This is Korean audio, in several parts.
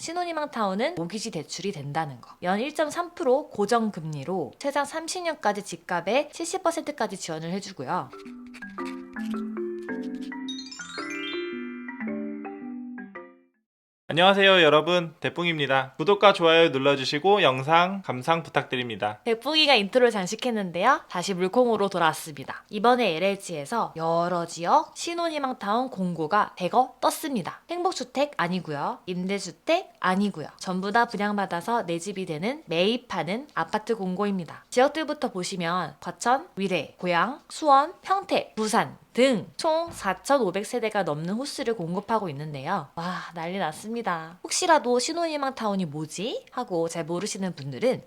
신혼희망타운은 모기지 대출이 된다는 거. 연 1.3% 고정금리로 최장 30년까지 집값의 70%까지 지원을 해주고요. 안녕하세요 여러분, 대뿡입니다. 구독과 좋아요 눌러주시고 영상 감상 부탁드립니다. 대뿡이가 인트로를 장식했는데요. 다시 물콩으로 돌아왔습니다. 이번에 LH에서 여러 지역 신혼희망타운 공고가 대거 떴습니다. 행복주택 아니고요. 임대주택 아니고요. 전부 다 분양받아서 내 집이 되는 매입하는 아파트 공고입니다. 지역들부터 보시면 과천, 위례, 고양, 수원, 평택, 부산 등 총 4,500세대가 넘는 호수를 공급하고 있는데요. 와, 난리 났습니다. 혹시라도 신혼희망타운이 뭐지? 하고 잘 모르시는 분들은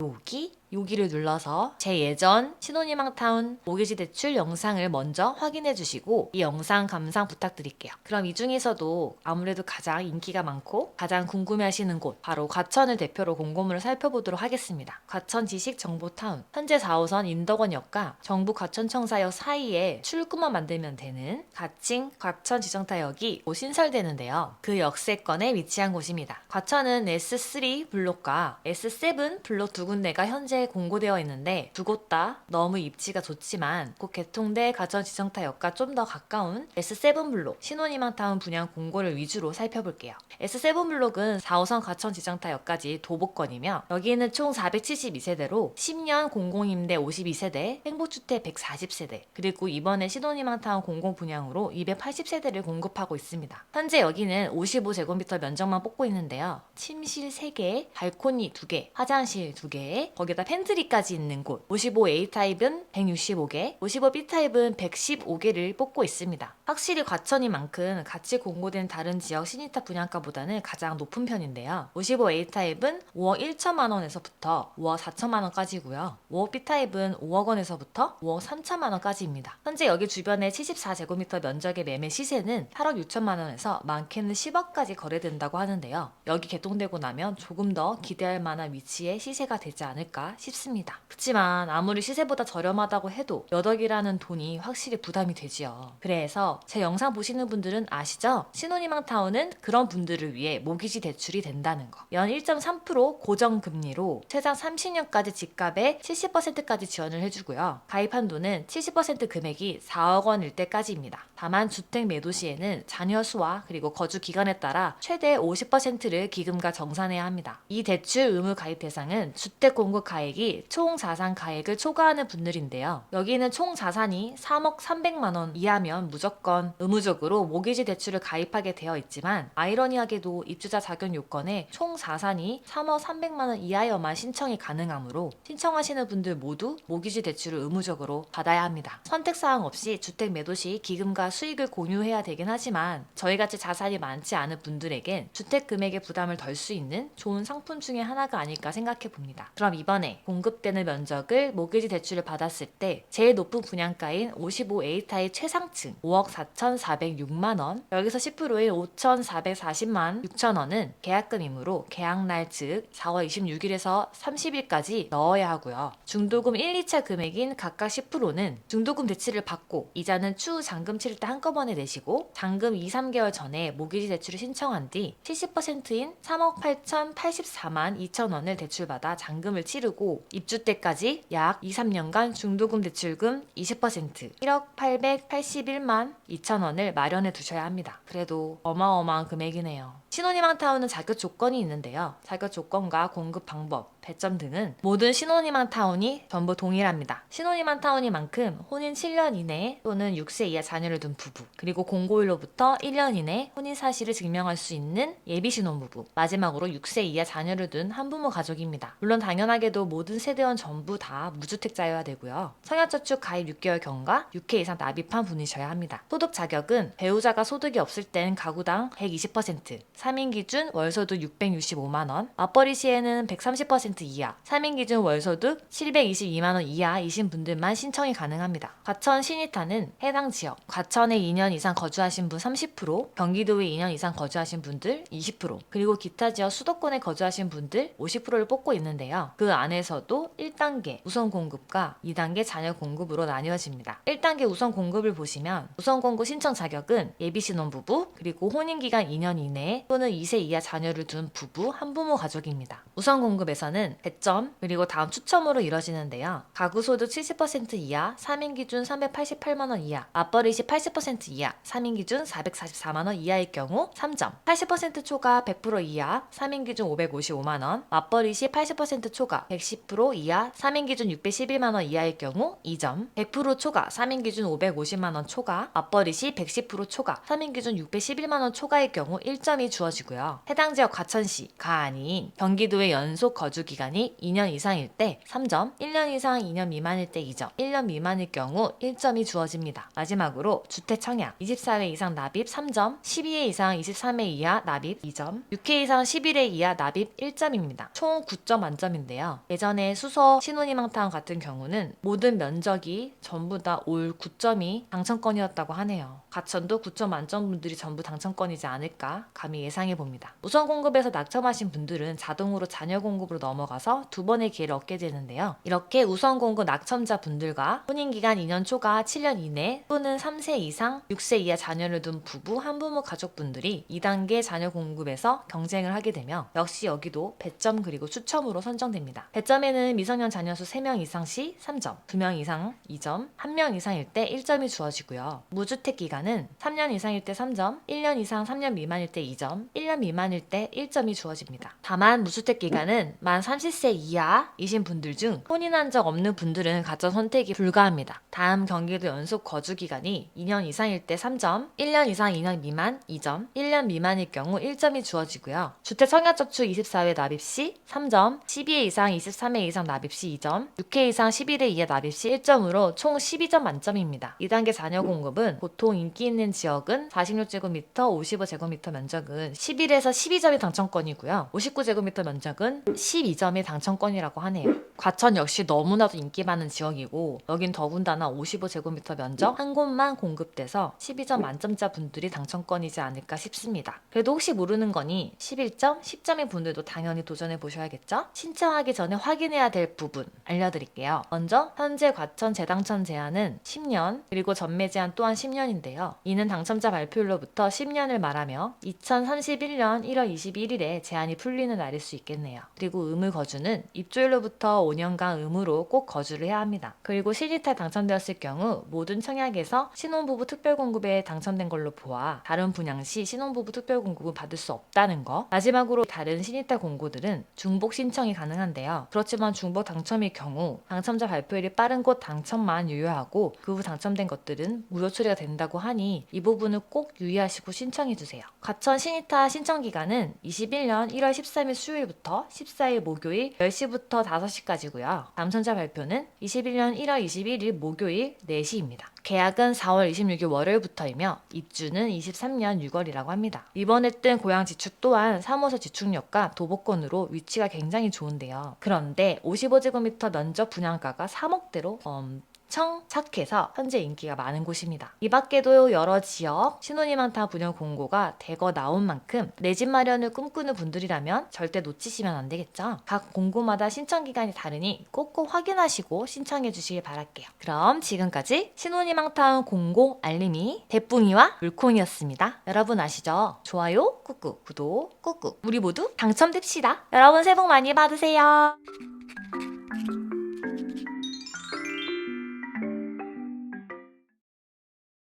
여기를 눌러서 제 예전 신혼희망타운 모기지 대출 영상을 먼저 확인해 주시고 이 영상 감상 부탁드릴게요. 그럼 이 중에서도 아무래도 가장 인기가 많고 가장 궁금해하시는 곳 바로 과천을 대표로 공고문을 살펴보도록 하겠습니다. 과천 지식정보타운 현재 4호선 인덕원역과 정부 과천청사역 사이에 출구만 만들면 되는 가칭 과천지정타역이 곧 신설되는데요. 그 역세권에 위치한 곳입니다. 과천은 S3 블록과 S7 블록 두 군데가 현재 공고되어 있는데 두 곳 다 너무 입지가 좋지만 곧 개통될 과천지정타역과 좀 더 가까운 S7 블록 신혼희망타운 분양 공고를 위주로 살펴볼게요. S7 블록은 4호선 과천지정타역까지 도보권이며 여기는 총 472세대로 10년 공공임대 52세대, 행복주택 140세대, 그리고 이번에 신혼희망타운 공공 분양으로 280세대를 공급하고 있습니다. 현재 여기는 55제곱미터 면적만 뽑고 있는데요. 침실 3개, 발코니 2개, 화장실 2개, 거기다 팬트리까지 있는 곳. 55A 타입은 165개, 55B 타입은 115개를 뽑고 있습니다. 확실히 과천이만큼 같이 공고된 다른 지역 신입타 분양가보다는 가장 높은 편인데요. 55A 타입은 5억 1천만 원에서부터 5억 4천만 원까지고요. 55B 타입은 5억 원에서부터 5억 3천만 원까지입니다. 현재 여기 주변에 74제곱미터 면적의 매매 시세는 8억 6천만 원에서 많게는 10억까지 거래된다고 하는데요. 여기 개통되고 나면 조금 더 기대할 만한 위치의 시세가 되지 않을까 싶습니다. 그렇지만 아무리 시세보다 저렴하다고 해도 몇 억이라는 돈이 확실히 부담이 되지요. 그래서 제 영상 보시는 분들은 아시죠? 신혼희망타운은 그런 분들을 위해 모기지 대출이 된다는 거. 연 1.3% 고정금리로 최장 30년까지 집값의 70%까지 지원을 해주고요. 가입한 돈은 70% 금액이 4억 원일 때까지입니다. 다만 주택 매도 시에는 자녀 수와 그리고 거주 기간에 따라 최대 50%를 기금과 정산해야 합니다. 이 대출 의무 가입 대상은 주택 공급 가액이 총 자산 가액을 초과하는 분들인데요. 여기는 총 자산이 3억 300만 원 이하면 무조건 의무적으로 모기지 대출을 가입하게 되어 있지만 아이러니하게도 입주자 자격 요건에 총 자산이 3억 300만 원 이하여만 신청이 가능하므로 신청하시는 분들 모두 모기지 대출을 의무적으로 받아야 합니다. 선택사항 없이 주택 매도 시 기금과 수익을 공유해야 되긴 하지만 저희같이 자산이 많지 않은 분들에겐 주택 금액의 부담을 덜 수 있는 좋은 상품 중에 하나가 아닐까 생각해 봅니다. 그럼 이번에 공급되는 면적을 모기지 대출을 받았을 때 제일 높은 분양가인 55A 타입 최상층 5억 4,406만 원, 여기서 10%인 5,440만 6천 원은 계약금이므로 계약날 즉 4월 26일에서 30일까지 넣어야 하고요. 중도금 1, 2차 금액인 각각 10%는 중도금 대출을 받고 이자는 추후 잔금 치를 때 한꺼번에 내시고 잔금 2, 3개월 전에 모기지 대출을 신청한 뒤 70%인 3억 8,084만 2천 원을 대출받아 잔금을 치르고 입주 때까지 약 2, 3년간 중도금 대출금 20% 1억 881만 2천 원을 마련해 두셔야 합니다. 그래도 어마어마한 금액이네요. 신혼희망타운은 자격 조건이 있는데요. 자격 조건과 공급 방법, 배점 등은 모든 신혼희망타운이 전부 동일합니다. 신혼희망타운이만큼 혼인 7년 이내 또는 6세 이하 자녀를 둔 부부, 그리고 공고일로부터 1년 이내 혼인 사실을 증명할 수 있는 예비 신혼부부, 마지막으로 6세 이하 자녀를 둔 한부모 가족입니다. 물론 당연하게도 모든 세대원 전부 다 무주택자여야 되고요. 청약저축 가입 6개월 경과 6회 이상 납입한 분이셔야 합니다. 소득 자격은 배우자가 소득이 없을 땐 가구당 120%, 3인 기준 월소득 665만원, 맞벌이 시에는 130% 이하, 3인 기준 월소득 722만원 이하이신 분들만 신청이 가능합니다. 과천 신입타는 해당 지역, 과천에 2년 이상 거주하신 분 30%, 경기도에 2년 이상 거주하신 분들 20%, 그리고 기타 지역 수도권에 거주하신 분들 50%를 뽑고 있는데요. 그 안에서도 1단계 우선 공급과 2단계 자녀 공급으로 나뉘어집니다. 1단계 우선 공급을 보시면 우선 공급 신청 자격은 예비 신혼부부, 그리고 혼인기간 2년 이내 또는 2세 이하 자녀를 둔 부부, 한부모 가족입니다. 우선 공급에서는 배점 그리고 다음 추첨으로 이뤄지는데요. 가구 소득 70% 이하, 3인 기준 388만 원 이하, 맞벌이시 80% 이하, 3인 기준 444만 원 이하일 경우 3점, 80% 초과 100% 이하, 3인 기준 555만 원, 맞벌이시 80% 초과 110% 이하, 3인 기준 611만 원 이하일 경우 2점, 100% 초과 3인 기준 550만 원 초과, 맞벌이시 110% 초과 3인 기준 611만 원 초과일 경우 1점이 주어지고요. 해당 지역 과천시가 아닌 경기도의 연속 거주 기간이 2년 이상일 때 3점, 1년 이상 2년 미만일 때 2점, 1년 미만일 경우 1점이 주어집니다. 마지막으로 주택 청약, 24회 이상 납입 3점, 12회 이상 23회 이하 납입 2점, 6회 이상 11회 이하 납입 1점입니다. 총 9점 만점인데요. 예전에 수서 신혼희망타운 같은 경우는 모든 면적이 전부 다 올 9점이 당첨권이었다고 하네요. 가천도 9점 만점 분들이 전부 당첨권이지 않을까 감히 예상해 봅니다. 우선 공급에서 낙첨하신 분들은 자동으로 자녀 공급으로 넘어가서 두 번의 기회를 얻게 되는데요. 이렇게 우선 공급 낙첨자 분들과 혼인기간 2년 초과 7년 이내 또는 3세 이상 6세 이하 자녀를 둔 부부, 한부모 가족분들이 2단계 자녀 공급에서 경쟁을 하게 되며 역시 여기도 배점 그리고 추첨으로 선정됩니다. 배점에는 미성년 자녀 수 3명 이상 시 3점, 2명 이상 2점, 1명 이상일 때 1점이 주어지고요. 무주택 기간은 3년 이상일 때 3점, 1년 이상 3년 미만일 때 2점, 1년 미만일 때 1점이 주어집니다. 다만 무주택 기간은 만 30세 이하이신 분들 중 혼인한 적 없는 분들은 가점 선택이 불가합니다. 다음 경기도 연속 거주 기간이 2년 이상일 때 3점, 1년 이상 2년 미만 2점, 1년 미만일 경우 1점이 주어지고요. 주택 청약저축 24회 납입 시 3점, 12회 이상 23회 이상 납입 시 2점, 6회 이상 11회 이하 납입 시 1점으로 총 12점 만점입니다. 2단계 자녀 공급은 보통 인기 있는 지역은 46제곱미터, 55제곱미터 면적은 11에서 12점이 당첨권이고요. 59제곱미터 면적은 12점이 당첨권이라고 하네요. 과천 역시 너무나도 인기 많은 지역이고 여긴 더군다나 55제곱미터 면적 한 곳만 공급돼서 12점 만점자 분들이 당첨권이지 않을까 싶습니다. 그래도 혹시 모르는 거니 11점, 10점의 분들도 당연히 도전해 보셔야겠죠? 신청하기 전에 확인해야 될 부분 알려드릴게요. 먼저 현재 과천 재당첨 제한은 10년 그리고 전매 제한 또한 10년인데요. 이는 당첨자 발표일로부터 10년을 말하며 2031년 1월 21일에 제한이 풀리는 날일 수 있겠네요. 그리고 의무 거주는 입주일로부터 5년간 의무로 꼭 거주를 해야 합니다. 그리고 신이탈 당첨되었을 경우 모든 청약에서 신혼부부 특별공급에 당첨된 걸로 보아 다른 분양 시 신혼부부 특별공급을 받을 수 없다는 거. 마지막으로 다른 신이탈 공고들은 중복 신청이 가능한데요. 그렇지만 중복 당첨일 경우 당첨자 발표일이 빠른 곳 당첨만 유효하고 그 후 당첨된 것들은 무효 처리가 된다고 하니 이 부분을 꼭 유의하시고 신청해주세요. 과천 신이탈 신청 기간은 21년 1월 13일 수요일부터 14일 목요일 10시부터 5시까지고요. 당첨자 발표는 21년 1월 21일 목요일 4시입니다. 계약은 4월 26일 월요일부터이며 입주는 23년 6월이라고 합니다. 이번에 뜬 고양 지축 또한 3호소 지축역과 도보권으로 위치가 굉장히 좋은데요. 그런데 55제곱미터 면적 분양가가 3억대로 엄청 착해서 현재 인기가 많은 곳입니다. 이 밖에도 여러 지역 신혼희망타 분양 공고가 대거 나온 만큼 내 집 마련을 꿈꾸는 분들이라면 절대 놓치시면 안 되겠죠. 각 공고마다 신청 기간이 다르니 꼭꼭 확인하시고 신청해 주시길 바랄게요. 그럼 지금까지 신혼희망타운 공고 알림이 대뿡이와 물콩이었습니다. 여러분 아시죠? 좋아요 꾹꾹, 구독 꾹꾹. 우리 모두 당첨됩시다. 여러분 새해 복 많이 받으세요.